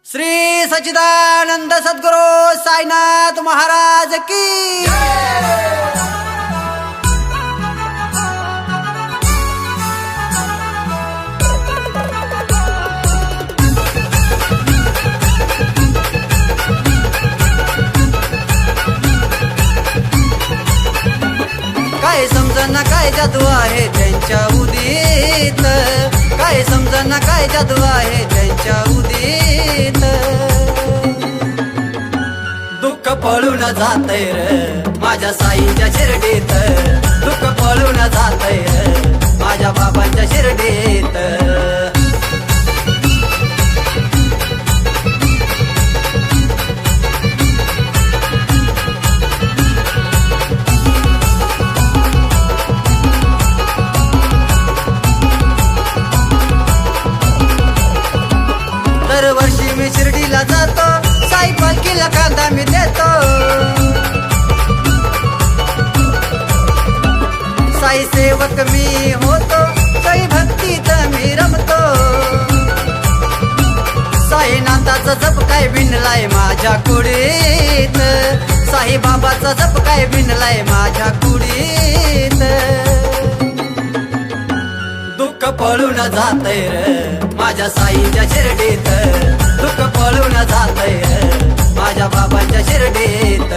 श्री सच्चिदानंद सद्गुरु साईनाथ महाराज की काय समजना काय जादू आहे त्यांच्या उदीत, काय समजना काय जादू आहे त्यांच्या उदीत। दुःख पळून जातय रे माझ्या साईच्या शिर्डीत, दुःख पळून जातय रे माझ्या बाबांच्या शिर्डीत। दरवर्षी मी शिर्डीला जातो, साई पालखीला कांदा मी देतो। साई सेवक मी होतो, साई भक्तीत मी रमतो। साई नाथाचा जप काय बिनलाय माझ्या कुडीत, साई बाबाचा जप काय बिनलाय माझ्या कुडीत। दुःख पळून जातय रे माझ्या साईच्या शिर्डीत, दुःख पळून जातय रे माझ्या बाबांच्या शिर्डीत।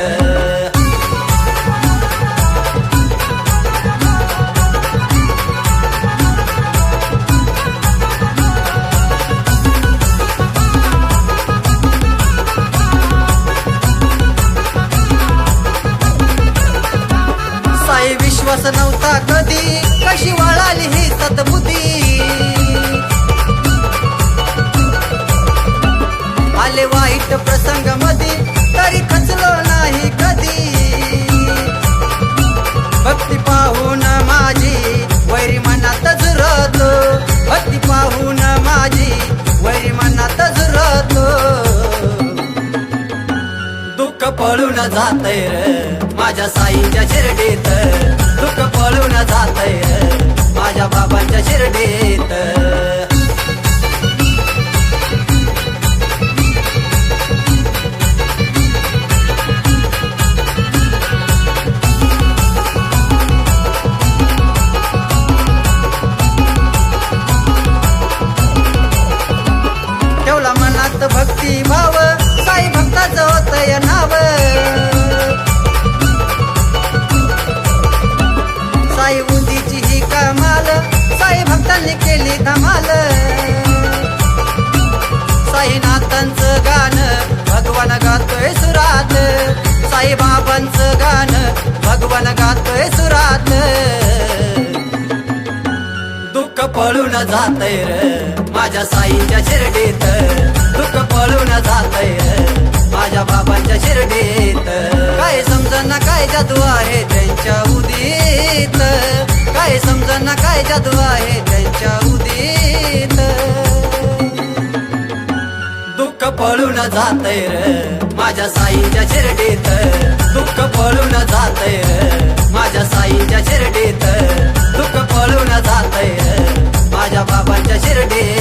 साई विश्वास नव्हता कधी, कशी वळाली ही सद्बुद्धी। आले वाईट प्रसंग मध्ये तरी खचलो नाही कधी। भक्ती पाहून माझी वैरी मनात झुरतो, भक्ती पाहून माझी वैरी मनात झुरतो। दुःख पळून जातय रे माझ्या साईच्या शिर्डीत, दुःख पळून जातय रे माझ्या बाबांच्या शिर्डीत। ठेवला मनात भक्ती भाव, साई भक्ताचं होतय नाव। साई उंदीची ही कमाल, साई भक्तांनी केली धमाल। साईनाथांचं गाणं भगवान गातोय सुरात, साई बाबांचं गाणं भगवान गातोय सुरात। दुःख पळून जातय रे माझ्या साईच्या शिर्डीत, दुःख पळून जातय रे माझ्या बाबांच्या शिर्डीत। काय समजना काय जादू आहे त्यांच्या उदीत, काय समजना काय जादू आहे त्यांच्या उदीत। दुःख पळून जातय रे माझ्या साईच्या शिर्डीत, दुःख पळून जातय रे माझ्या साईच्या शिर्डीत, दुःख पळून जातय रे माझ्या बाबांच्या शिर्डीत।